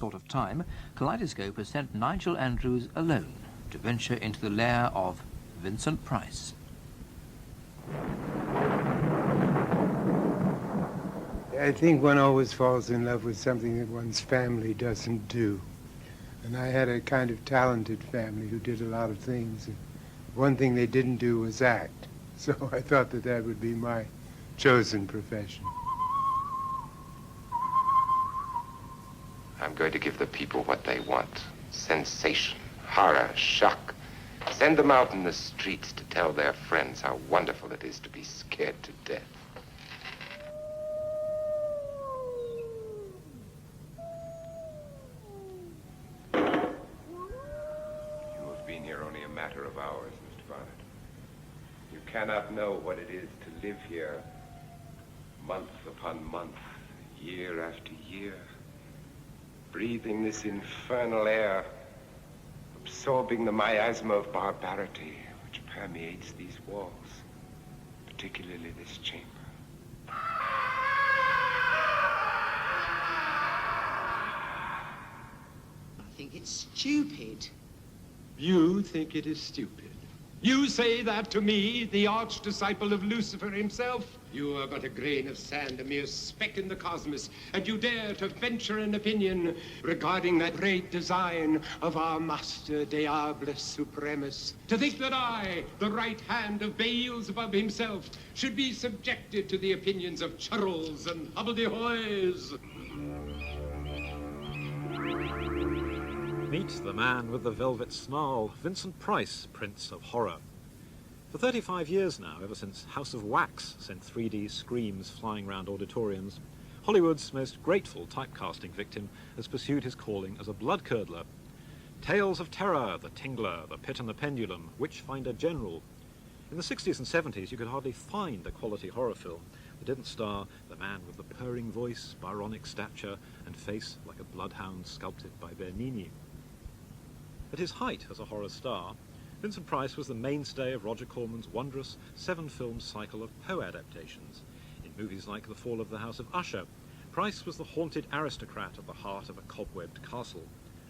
sort of time, Kaleidoscope has sent Nigel Andrews alone to venture into the lair of Vincent Price. I think one always falls in love with something that one's family doesn't do. And I had a kind of talented family who did a lot of things. And one thing they didn't do was act. So I thought that that would be my chosen profession. I'm going to give the people what they want. Sensation, horror, shock. Send them out in the streets to tell their friends how wonderful it is to be scared to death. You have been here only a matter of hours, Mr. Barnett. You cannot know what it is to live here month upon month, year after year. Breathing this infernal air, absorbing the miasma of barbarity which permeates these walls, particularly this chamber. I think it's stupid. You think it is stupid? You say that to me, the arch-disciple of Lucifer himself? You are but a grain of sand, a mere speck in the cosmos, and you dare to venture an opinion regarding that great design of our master Diable Supremus. To think that I, the right hand of Beelzebub himself, should be subjected to the opinions of churls and hobbledehoys. Meet the man with the velvet snarl, Vincent Price, Prince of Horror. For 35 years now, ever since House of Wax sent 3D screams flying round auditoriums, Hollywood's most grateful typecasting victim has pursued his calling as a blood-curdler. Tales of Terror, The Tingler, The Pit and the Pendulum, Witchfinder General. In the 60s and 70s, you could hardly find a quality horror film that didn't star the man with the purring voice, Byronic stature, and face like a bloodhound sculpted by Bernini. At his height as a horror star, Vincent Price was the mainstay of Roger Corman's wondrous 7-film cycle of Poe adaptations. In movies like The Fall of the House of Usher, Price was the haunted aristocrat at the heart of a cobwebbed castle,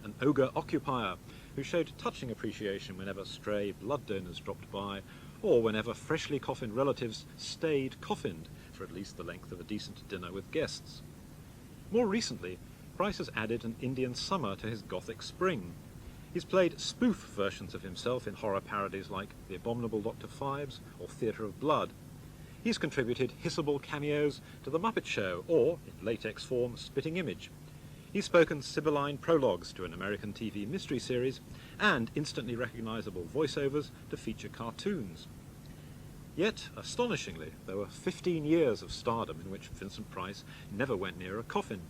an ogre occupier who showed touching appreciation whenever stray blood donors dropped by, or whenever freshly coffined relatives stayed coffined for at least the length of a decent dinner with guests. More recently, Price has added an Indian summer to his gothic spring. He's played spoof versions of himself in horror parodies like The Abominable Dr. Phibes or Theatre of Blood. He's contributed hissable cameos to The Muppet Show or, in latex form, Spitting Image. He's spoken Sibylline prologues to an American TV mystery series and instantly recognizable voiceovers to feature cartoons. Yet, astonishingly, there were 15 years of stardom in which Vincent Price never went near a coffin.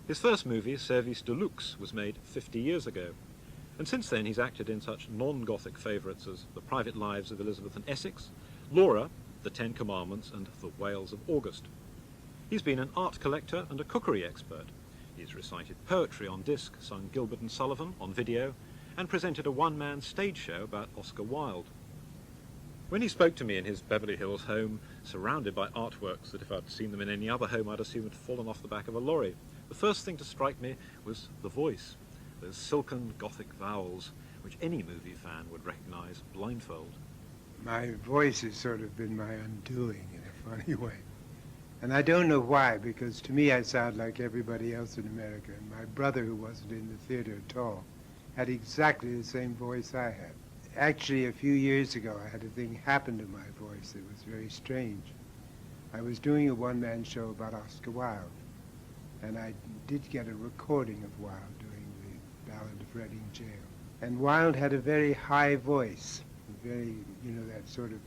His first movie, Service de Luxe, was made 50 years ago. And since then he's acted in such non-Gothic favourites as The Private Lives of Elizabeth and Essex, Laura, The Ten Commandments and The Whales of August. He's been an art collector and a cookery expert. He's recited poetry on disc, sung Gilbert and Sullivan on video, and presented a one-man stage show about Oscar Wilde. When he spoke to me in his Beverly Hills home, surrounded by artworks that if I'd seen them in any other home I'd assume had fallen off the back of a lorry, the first thing to strike me was the voice. Those silken Gothic vowels, which any movie fan would recognize blindfold. My voice has sort of been my undoing in a funny way. And I don't know why, because to me I sound like everybody else in America. And my brother, who wasn't in the theater at all, had exactly the same voice I had. Actually, a few years ago, I had a thing happen to my voice that was very strange. I was doing a one-man show about Oscar Wilde, and I did get a recording of Wilde doing the Ballad of Reading Gaol. And Wilde had a very high voice, very, that sort of,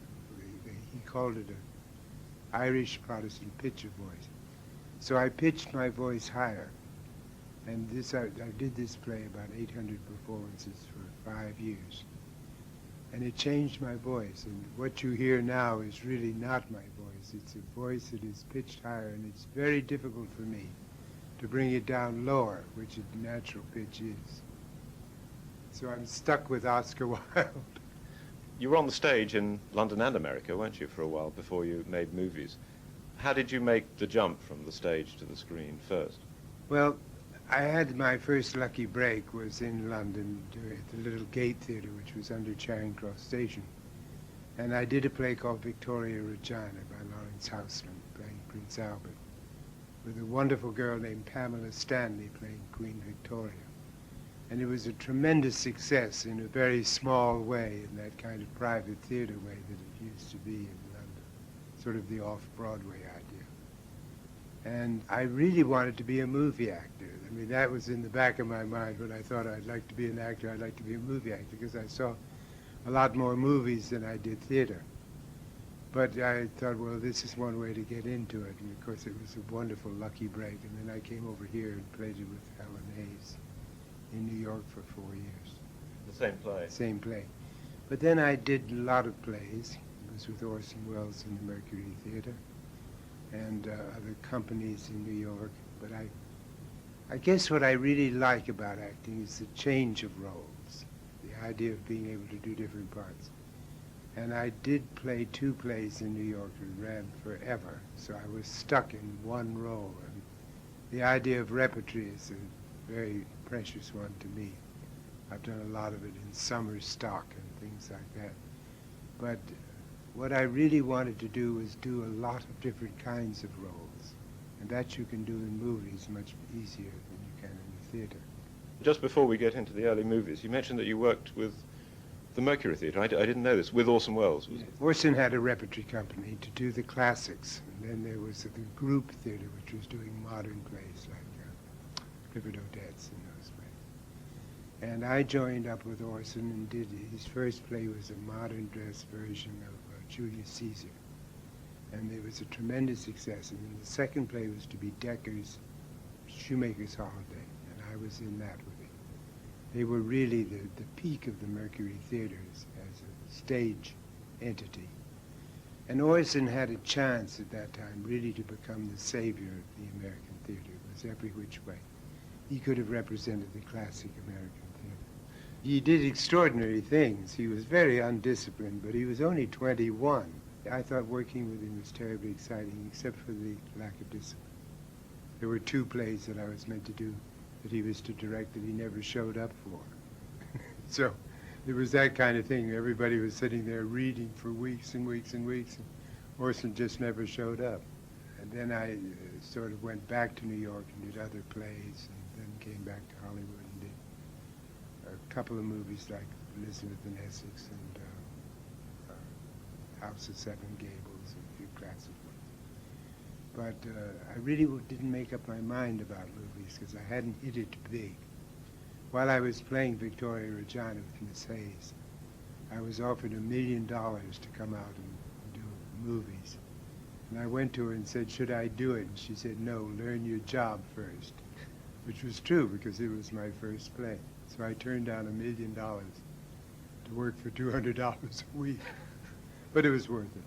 he called it a Irish Protestant pitch of voice. So I pitched my voice higher. And I did this play about 800 performances for 5 years. And it changed my voice. And what you hear now is really not my voice. It's a voice that is pitched higher, and it's very difficult for me to bring it down lower, which the natural pitch is. So I'm stuck with Oscar Wilde. You were on the stage in London and America, weren't you, for a while before you made movies? How did you make the jump from the stage to the screen first? Well, I had my first lucky break was in London at the Little Gate Theatre, which was under Charing Cross Station. And I did a play called Victoria Regina by Lawrence Houseman, playing Prince Albert, with a wonderful girl named Pamela Stanley playing Queen Victoria. And it was a tremendous success in a very small way, in that kind of private theater way that it used to be in London, sort of the off-Broadway idea. And I really wanted to be a movie actor. I mean, that was in the back of my mind when I thought I'd like to be an actor, I'd like to be a movie actor, because I saw a lot more movies than I did theater. But I thought, well, this is one way to get into it. And of course, it was a wonderful lucky break. And then I came over here and played it with Helen Hayes in New York for 4 years. The same play? Same play. But then I did a lot of plays. It was with Orson Welles in the Mercury Theater and other companies in New York. But I guess what I really like about acting is the change of roles, the idea of being able to do different parts. And I did play 2 plays in New York that ran forever, so I was stuck in one role. And the idea of repertory is a very precious one to me. I've done a lot of it in summer stock and things like that. But what I really wanted to do was do a lot of different kinds of roles. And that you can do in movies much easier than you can in the theater. Just before we get into the early movies, you mentioned that you worked with the Mercury Theatre. I didn't know this, with Orson Welles. Was it? Orson had a repertory company to do the classics. And then there was the group theater, which was doing modern plays like Clifford Odets and those plays. And I joined up with Orson and did, his first play was a modern dress version of Julius Caesar. And it was a tremendous success. And then the second play was to be Decker's Shoemaker's Holiday, and I was in that with him. They were really the peak of the Mercury Theaters as a stage entity. And Orson had a chance at that time really to become the savior of the American theater. It was every which way. He could have represented the classic American theater. He did extraordinary things. He was very undisciplined, but he was only 21. I thought working with him was terribly exciting, except for the lack of discipline. There were 2 plays that I was meant to do that he was to direct that he never showed up for. So there was that kind of thing. Everybody was sitting there reading for weeks and weeks and weeks, and Orson just never showed up. And then I sort of went back to New York and did other plays, and then came back to Hollywood and did a couple of movies like Elizabeth and Essex and House of Seven Gables and a few classic ones. But I really didn't make up my mind about movies because I hadn't hit it big. While I was playing Victoria Regina with Miss Hayes, I was offered $1 million to come out and do movies. And I went to her and said, should I do it? And she said, no, learn your job first, which was true because it was my first play. So I turned down $1 million to work for $200 a week. But it was worth it.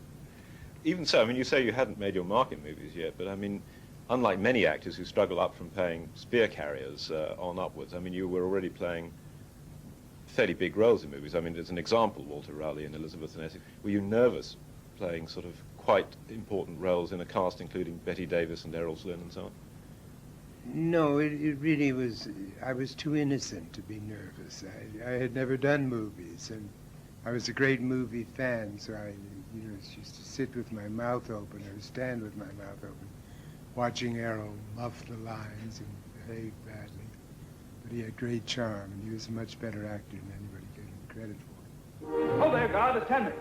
Even so, I mean, you say you hadn't made your mark in movies yet, but I mean, unlike many actors who struggle up from playing spear carriers on upwards, I mean, you were already playing fairly big roles in movies. I mean, as an example, Walter Raleigh and Elizabeth and Essex. Were you nervous playing sort of quite important roles in a cast including Betty Davis and Errol Flynn and so on? No, it really was, I was too innocent to be nervous. I had never done movies, and I was a great movie fan, so I used to sit with my mouth open or stand with my mouth open, watching Errol muff the lines and behave badly. But he had great charm, and he was a much better actor than anybody gave him credit for. Oh, there, guard, attend me.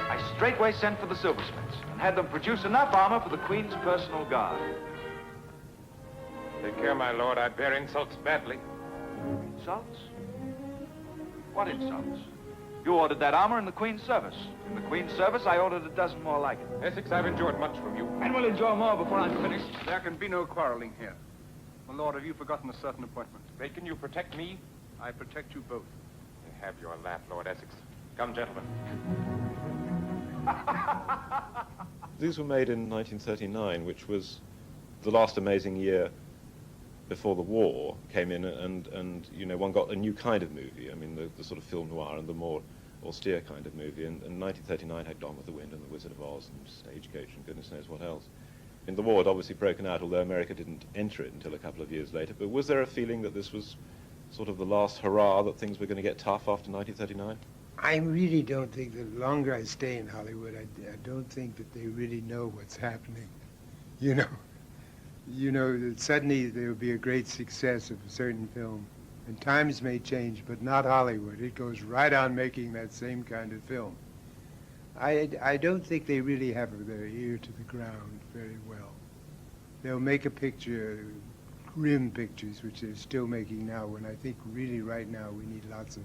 I straightway sent for the silversmiths and had them produce enough armor for the Queen's personal guard. Take care, my lord. I bear insults badly. Insults? What insults? You ordered that armor in the Queen's service. In the Queen's service, I ordered a dozen more like it. Essex, I've enjoyed much from you. And will enjoy more before I'm finished. There can be no quarreling here. My lord, have you forgotten a certain appointment? Bacon, you protect me? I protect you both. Have your laugh, Lord Essex. Come, gentlemen. These were made in 1939, which was the last amazing year before the war came in, and you know, one got a new kind of movie. I mean, the sort of film noir and the more austere kind of movie, and 1939 had Gone with the Wind and The Wizard of Oz and Stagecoach and goodness knows what else. And the war had obviously broken out, although America didn't enter it until a couple of years later. But was there a feeling that this was sort of the last hurrah, that things were going to get tough after 1939? I really don't think that the longer I stay in Hollywood, I don't think that they really know what's happening. You know, that suddenly there will be a great success of a certain film, and times may change, but not Hollywood. It goes right on making that same kind of film. I don't think they really have their ear to the ground very well. They'll make a picture, grim pictures, which they're still making now, when I think really right now we need lots of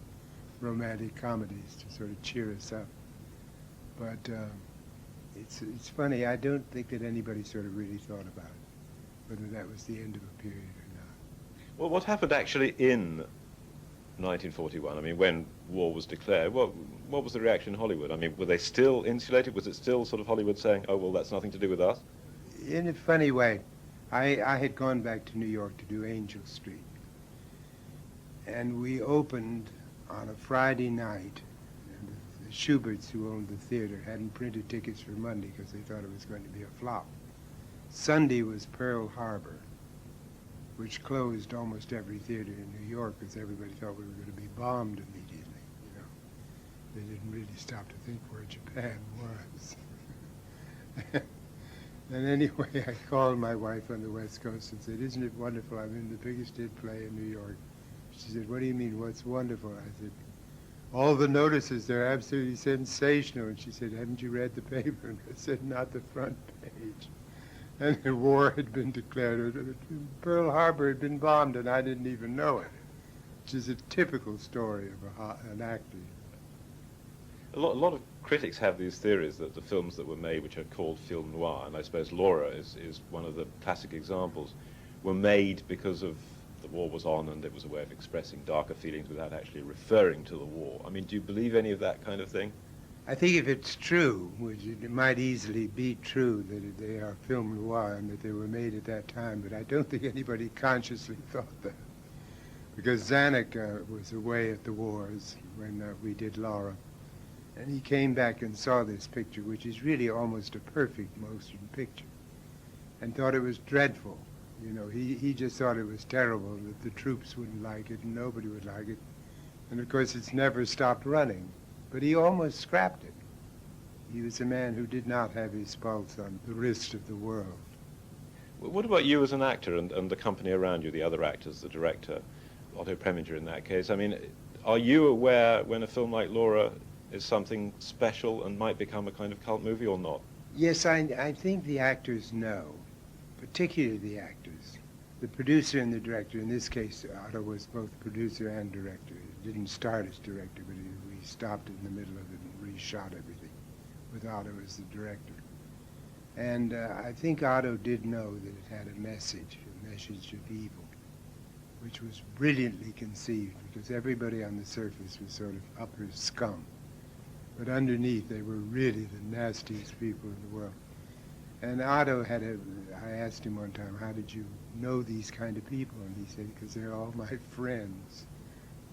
romantic comedies to sort of cheer us up. But it's funny, I don't think that anybody sort of really thought about it, whether that was the end of a period or not. Well, what happened actually in 1941? I mean, when war was declared, what was the reaction in Hollywood? I mean, were they still insulated? Was it still sort of Hollywood saying, oh, well, that's nothing to do with us? In a funny way, I had gone back to New York to do Angel Street. And we opened on a Friday night. And the Schuberts, who owned the theater, hadn't printed tickets for Monday because they thought it was going to be a flop. Sunday was Pearl Harbor, which closed almost every theater in New York because everybody thought we were going to be bombed immediately, you know. They didn't really stop to think where Japan was. And anyway, I called my wife on the West Coast and said, isn't it wonderful? I'm in the biggest hit play in New York. She said, what do you mean, what's wonderful? I said, all the notices, they're absolutely sensational. And she said, haven't you read the paper? And I said, not the front page. And the war had been declared. Pearl Harbor had been bombed, and I didn't even know it, which is a typical story of an actor. A lot of critics have these theories that the films that were made, which are called film noir, and I suppose Laura is one of the classic examples, were made because of the war was on and it was a way of expressing darker feelings without actually referring to the war. I mean, do you believe any of that kind of thing? I think if it's true, which it might easily be true, that they are film noir and that they were made at that time, but I don't think anybody consciously thought that. Because Zanuck was away at the wars when we did Laura. And he came back and saw this picture, which is really almost a perfect motion picture, and thought it was dreadful. You know, he just thought it was terrible, that the troops wouldn't like it and nobody would like it. And of course, it's never stopped running. But he almost scrapped it. He was a man who did not have his pulse on the wrist of the world. What about you as an actor and the company around you, the other actors, the director, Otto Preminger in that case? I mean, are you aware when a film like Laura is something special and might become a kind of cult movie or not? Yes, I think the actors know, particularly the actors. The producer and the director, in this case, Otto was both producer and director. He didn't start as director, but we stopped in the middle of it and reshot everything with Otto as the director. And I think Otto did know that it had a message of evil, which was brilliantly conceived because everybody on the surface was sort of upper scum. But underneath, they were really the nastiest people in the world. And Otto I asked him one time, how did you know these kind of people? And he said, because they're all my friends.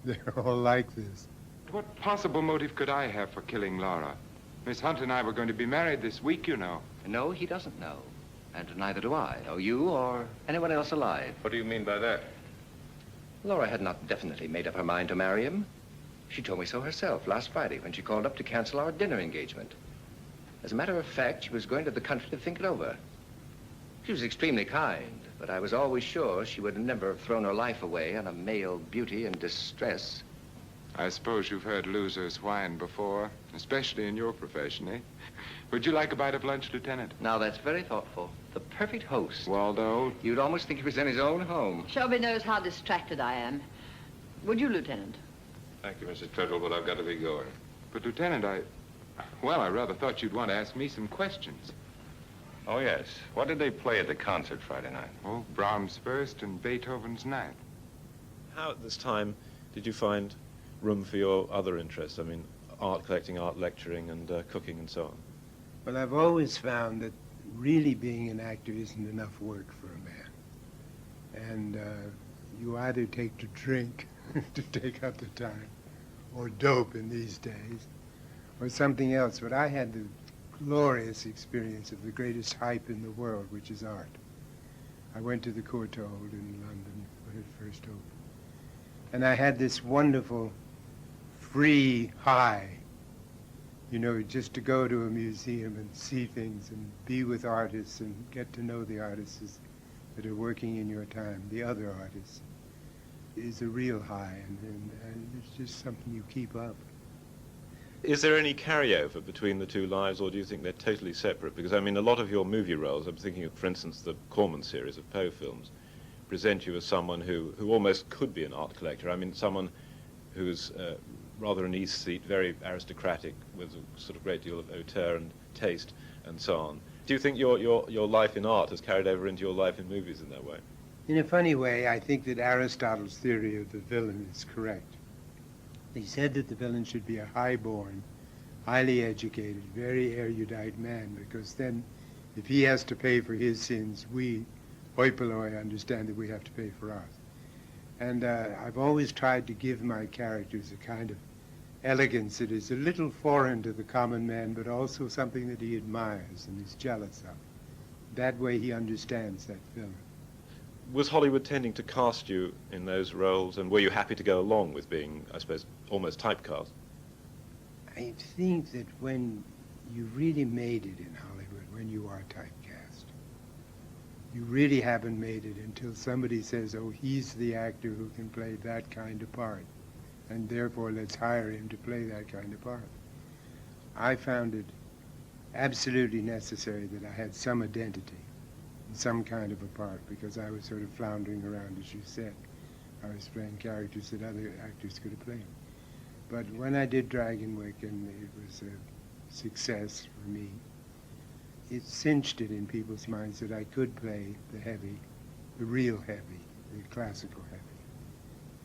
They're all like this. What possible motive could I have for killing Laura? Miss Hunt and I were going to be married this week, you know. No, he doesn't know. And neither do I, or you, or anyone else alive. What do you mean by that? Laura had not definitely made up her mind to marry him. She told me so herself last Friday when she called up to cancel our dinner engagement. As a matter of fact, she was going to the country to think it over. She was extremely kind, but I was always sure she would never have thrown her life away on a male beauty in distress. I suppose you've heard losers whine before, especially in your profession, eh? Would you like a bite of lunch, Lieutenant? Now, that's very thoughtful. The perfect host. Waldo? You'd almost think he was in his own home. Shelby knows how distracted I am. Would you, Lieutenant? Thank you, Mrs. Turtle, but I've got to be going. But, Lieutenant, I rather thought you'd want to ask me some questions. Oh, yes. What did they play at the concert Friday night? Oh, Brahms' First and Beethoven's Ninth. How at this time did you find room for your other interests? I mean, art collecting, art lecturing, and cooking and so on. Well, I've always found that really being an actor isn't enough work for a man. And you either take to drink to take up the time, or dope in these days, or something else, but I had the glorious experience of the greatest hype in the world, which is art. I went to the Courtauld in London when it first opened. And I had this wonderful free high, you know, just to go to a museum and see things and be with artists and get to know the artists that are working in your time, the other artists, is a real high, and it's just something you keep up. Is there any carryover between the two lives, or do you think they're totally separate? Because, I mean, a lot of your movie roles, I'm thinking of, for instance, the Corman series of Poe films, present you as someone who almost could be an art collector. I mean, someone who's rather an aesthete, very aristocratic, with a sort of great deal of hauteur and taste and so on. Do you think your life in art has carried over into your life in movies in that way? In a funny way, I think that Aristotle's theory of the villain is correct. He said that the villain should be a high-born, highly educated, very erudite man, because then if he has to pay for his sins, we, hoi polloi, understand that we have to pay for ours. And I've always tried to give my characters a kind of elegance that is a little foreign to the common man, but also something that he admires and is jealous of. That way he understands that villain. Was Hollywood tending to cast you in those roles, and were you happy to go along with being, I suppose, almost typecast? I think that when you really made it in Hollywood, when you are typecast, you really haven't made it until somebody says, oh, he's the actor who can play that kind of part, and therefore let's hire him to play that kind of part. I found it absolutely necessary that I had some identity, some kind of a part, because I was sort of floundering around, as you said. I was playing characters that other actors could have played. But when I did Dragonwyck, and it was a success for me, it cinched it in people's minds that I could play the heavy, the real heavy, the classical heavy.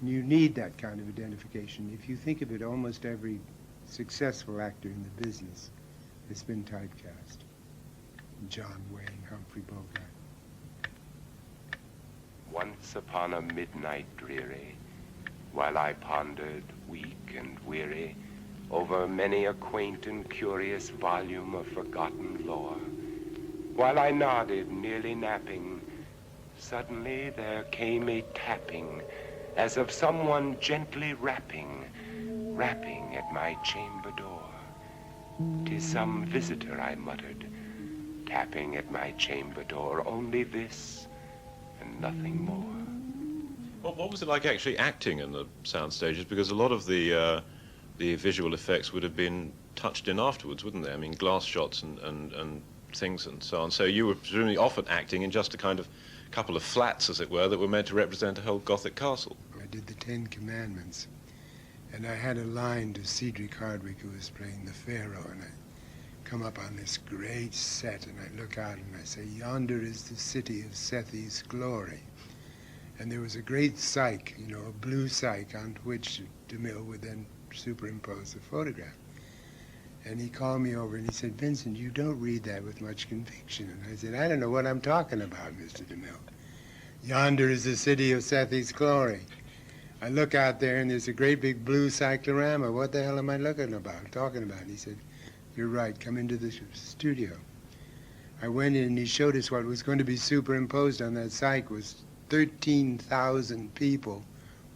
And you need that kind of identification. If you think of it, almost every successful actor in the business has been typecast. John Wayne, Humphrey Bogart. Once upon a midnight dreary, while I pondered, weak and weary, over many a quaint and curious volume of forgotten lore, while I nodded, nearly napping, suddenly there came a tapping, as of someone gently rapping at my chamber door. 'Tis some visitor, I muttered, tapping at my chamber door, only this and nothing more. What was it like actually acting in the sound stages? Because a lot of the visual effects would have been touched in afterwards, wouldn't they? I mean, glass shots and things and so on. So you were presumably often acting in just a kind of couple of flats, as it were, that were meant to represent a whole Gothic castle. I did the Ten Commandments, and I had a line to Cedric Hardwicke, who was playing the Pharaoh, and I come up on this great set, and I look out and I say, yonder is the city of Sethi's glory. And there was a great cyc, you know, a blue cyc, on which DeMille would then superimpose the photograph. And he called me over and he said, Vincent, you don't read that with much conviction. And I said, I don't know what I'm talking about, Mr. DeMille. Yonder is the city of Sethi's glory. I look out there and there's a great big blue cyclorama. What the hell am I talking about? And he said, you're right, come into the studio. I went in and he showed us what was going to be superimposed on that cyc was 13,000 people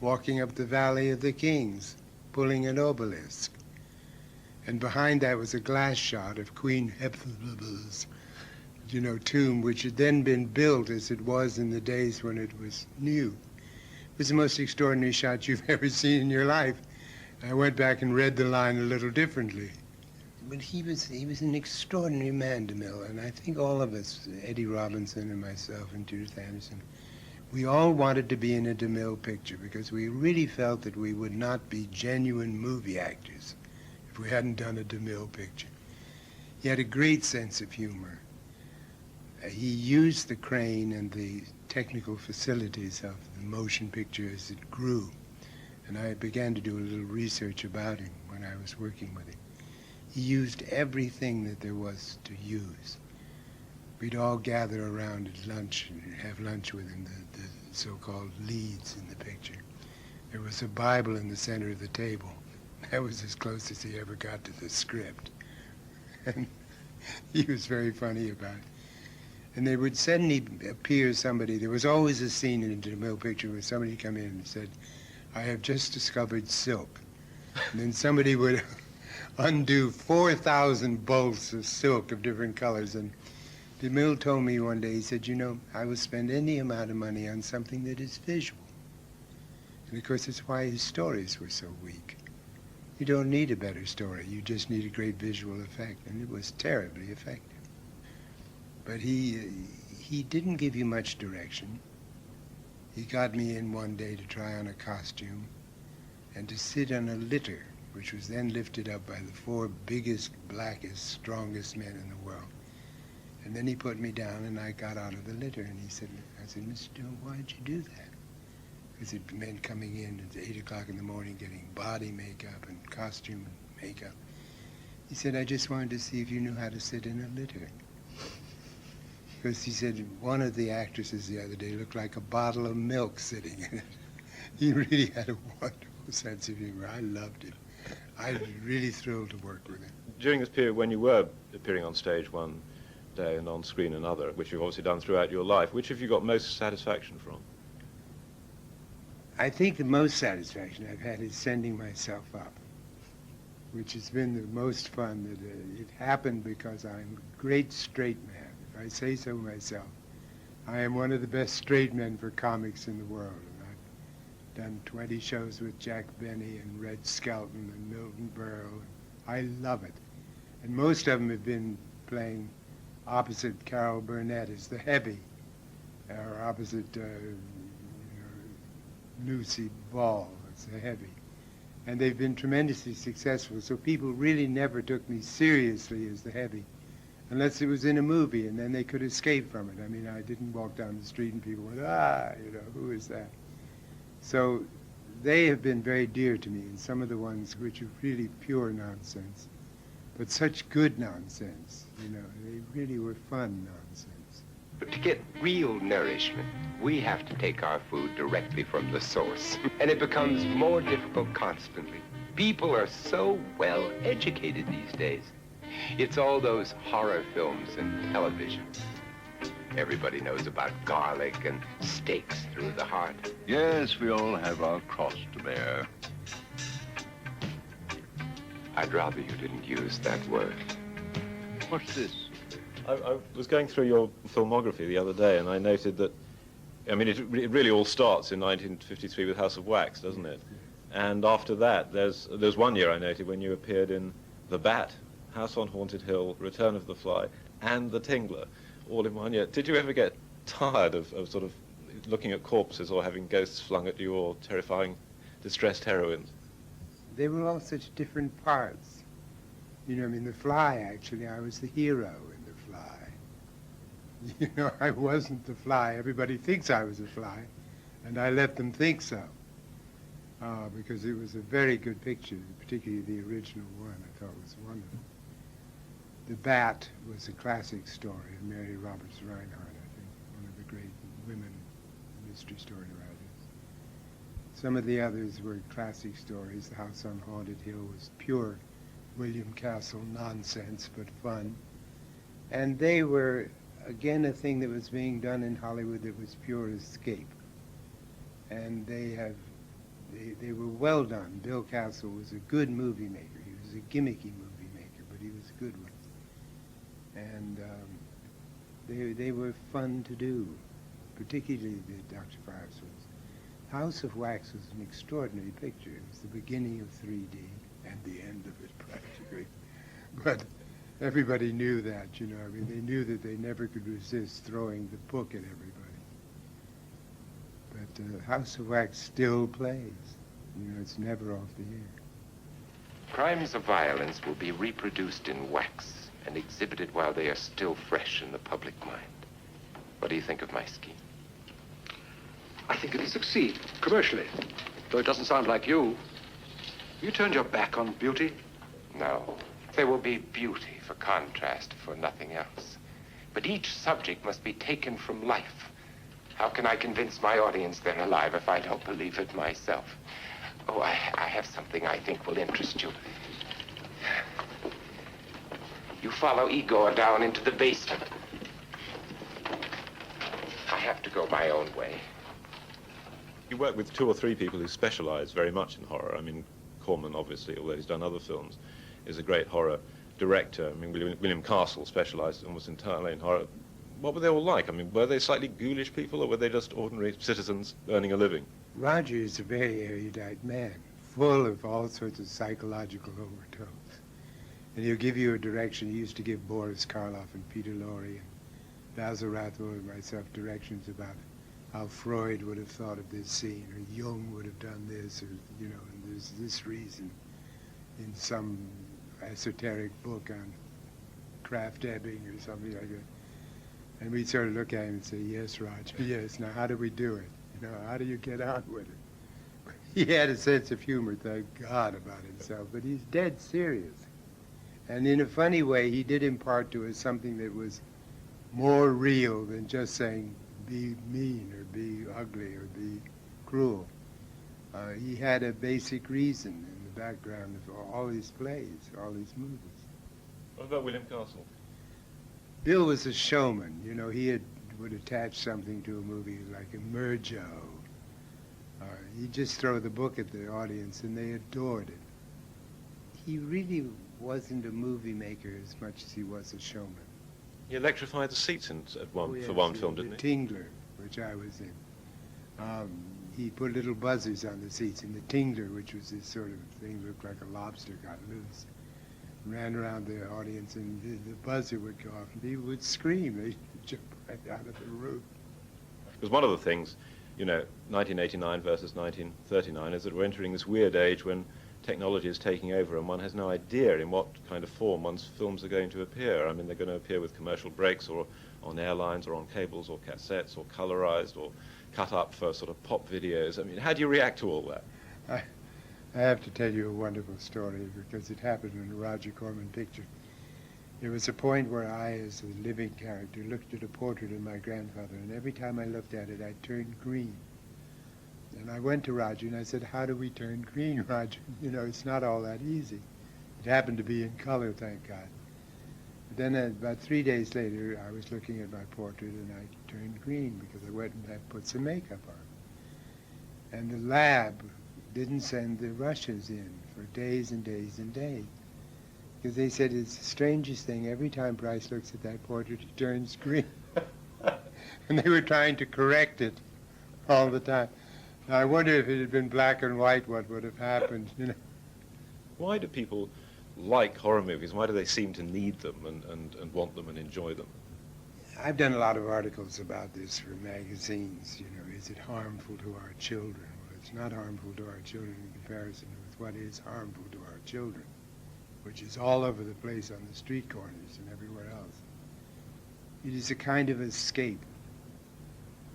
walking up the Valley of the Kings, pulling an obelisk. And behind that was a glass shot of Queen Hephaestus, you know, tomb, which had then been built as it was in the days when it was new. It was the most extraordinary shot you've ever seen in your life. I went back and read the line a little differently. But he was an extraordinary man, DeMille, and I think all of us, Eddie Robinson and myself and Judith Anderson, we all wanted to be in a DeMille picture because we really felt that we would not be genuine movie actors if we hadn't done a DeMille picture. He had a great sense of humor. He used the crane and the technical facilities of the motion picture as it grew. And I began to do a little research about him when I was working with him. He used everything that there was to use. We'd all gather around at lunch and have lunch with him, the so-called leads in the picture. There was a Bible in the center of the table. That was as close as he ever got to the script. And he was very funny about it. And they would suddenly appear somebody. There was always a scene in a DeMille picture where somebody come in and said, I have just discovered silk. And then somebody would undo 4,000 bolts of silk of different colors. And DeMille told me one day, he said, you know, I will spend any amount of money on something that is visual. And of course, that's why his stories were so weak. You don't need a better story. You just need a great visual effect. And it was terribly effective. But he didn't give you much direction. He got me in one day to try on a costume and to sit on a litter, which was then lifted up by the 4 biggest, blackest, strongest men in the world. And then he put me down and I got out of the litter and he said, I said, Mr. Jones, why'd you do that? Because it meant coming in at 8 o'clock in the morning, getting body makeup and costume and makeup. He said, I just wanted to see if you knew how to sit in a litter. Because he said one of the actresses the other day looked like a bottle of milk sitting in it. He really had a wonderful sense of humor. I loved him. I was really thrilled to work with him. During this period when you were appearing on stage one day and on screen another, which you've obviously done throughout your life, which have you got most satisfaction from? I think the most satisfaction I've had is sending myself up, which has been the most fun. That it happened because I'm a great straight man. If I say so myself, I am one of the best straight men for comics in the world. And I've done 20 shows with Jack Benny and Red Skelton and Milton Berle. I love it. And most of them have been playing opposite Carol Burnett as the heavy, or opposite Lucy Ball as the heavy. And they've been tremendously successful, so people really never took me seriously as the heavy, unless it was in a movie, and then they could escape from it. I mean, I didn't walk down the street and people went, who is that? So they have been very dear to me, and some of the ones which are really pure nonsense, but such good nonsense, they really were fun nonsense. But to get real nourishment, we have to take our food directly from the source. And it becomes more difficult constantly. People are so well educated these days. It's all those horror films and television. Everybody knows about garlic and steaks through the heart. Yes, we all have our cross to bear. I'd rather you didn't use that word. What's this? I was going through your filmography the other day and I noted that, I mean, it really all starts in 1953 with House of Wax, doesn't it? And after that, there's one year I noted when you appeared in The Bat, House on Haunted Hill, Return of the Fly, and The Tingler, all in one year. Did you ever get tired of sort of looking at corpses or having ghosts flung at you or terrifying distressed heroines? They were all such different parts. The Fly, actually, I was the hero in The Fly. I wasn't the Fly. Everybody thinks I was a Fly, and I let them think so. Because it was a very good picture, particularly the original one. I thought was wonderful. The Bat was a classic story of Mary Roberts Reinhardt, I think, one of the great women mystery story writers. Some of the others were classic stories. The House on Haunted Hill was pure William Castle nonsense, but fun. And they were, again, a thing that was being done in Hollywood that was pure escape. And they were well done. Bill Castle was a good movie maker. He was a gimmicky movie maker, but he was a good one. And they were fun to do, particularly the Dr. Fives ones. House of Wax was an extraordinary picture. It was the beginning of 3D and the end of it, practically. But everybody knew that, they knew that they never could resist throwing the book at everybody. But House of Wax still plays. It's never off the air. Crimes of violence will be reproduced in wax and exhibited while they are still fresh in the public mind. What do you think of my scheme? I think it'll succeed, commercially. Though it doesn't sound like you. You turned your back on beauty? No. There will be beauty for contrast, for nothing else. But each subject must be taken from life. How can I convince my audience they're alive if I don't believe it myself? Oh, I have something I think will interest you. You follow Igor down into the basement. I have to go my own way. You work with 2 or 3 people who specialize very much in horror. I mean, Corman, obviously, although he's done other films, is a great horror director. I mean, William Castle specialized almost entirely in horror. What were they all like? I mean, were they slightly ghoulish people, or were they just ordinary citizens earning a living? Roger is a very erudite man, full of all sorts of psychological overtones. And he'll give you a direction. He used to give Boris Karloff and Peter Lorre and Basil Rathbone and myself directions about how Freud would have thought of this scene, or Jung would have done this, or, you know, and there's this reason in some esoteric book on Kraft Ebbing or something like that. And we'd sort of look at him and say, yes, Roger, yes, now how do we do it? You know, how do you get on with it? He had a sense of humor, thank God, about himself, but he's dead serious. And in a funny way, he did impart to us something that was more real than just saying, be mean, or be ugly, or be cruel. He had a basic reason in the background of all his plays, all his movies. What about William Castle? Bill was a showman. You know, would attach something to a movie like a Merjo. He'd just throw the book at the audience and they adored it. He really wasn't a movie maker as much as he was a showman. He electrified the seats for one film, didn't he? Tingler, which I was in. He put little buzzers on the seats, and the Tingler, which was this sort of thing, looked like a lobster got loose, ran around the audience, and the buzzer would go off, and people would scream. They'd jump right out of the roof. Because one of the things, you know, 1989 versus 1939, is that we're entering this weird age when technology is taking over and one has no idea in what kind of form one's films are going to appear. I mean, they're going to appear with commercial breaks or on airlines or on cables or cassettes or colorized or cut up for sort of pop videos. I mean, how do you react to all that? I have to tell you a wonderful story because it happened in a Roger Corman picture. There was a point where I, as a living character, looked at a portrait of my grandfather, and every time I looked at it, I turned green. And I went to Roger and I said, how do we turn green, Roger? You know, it's not all that easy. It happened to be in color, thank God. But then about 3 days later, I was looking at my portrait and I turned green because I went and I put some makeup on. And the lab didn't send the Russians in for days and days and days. Because they said it's the strangest thing. Every time Price looks at that portrait, he turns green. And they were trying to correct it all the time. Now, I wonder if it had been black and white, what would have happened, you know. Why do people like horror movies? Why do they seem to need them and want them and enjoy them? I've done a lot of articles about this for magazines, you know. Is it harmful to our children? Well, it's not harmful to our children in comparison with what is harmful to our children, which is all over the place on the street corners and everywhere else. It is a kind of escape.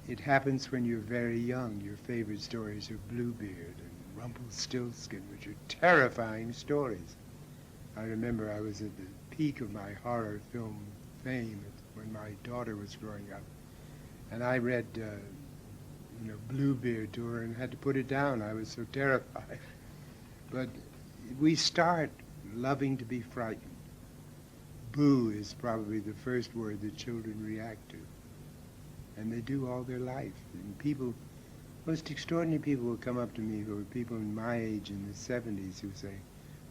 It happens when you're very young. Your favorite stories are Bluebeard and Rumpelstiltskin, which are terrifying stories. I remember I was at the peak of my horror film fame when my daughter was growing up, and I read, Bluebeard to her and had to put it down. I was so terrified. But we start loving to be frightened. Boo is probably the first word that children react to. And they do all their life. And people, most extraordinary people will come up to me who are people in my age in the 70s who say,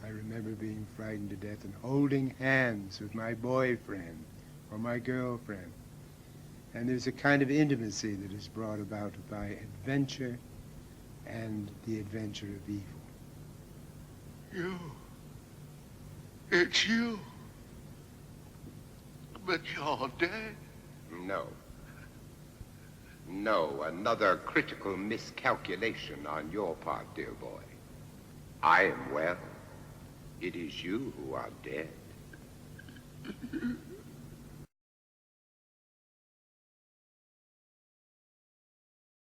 I remember being frightened to death and holding hands with my boyfriend or my girlfriend. And there's a kind of intimacy that is brought about by adventure and the adventure of evil. You. It's you. But you're dead. No. No, another critical miscalculation on your part, dear boy. I am well. It is you who are dead.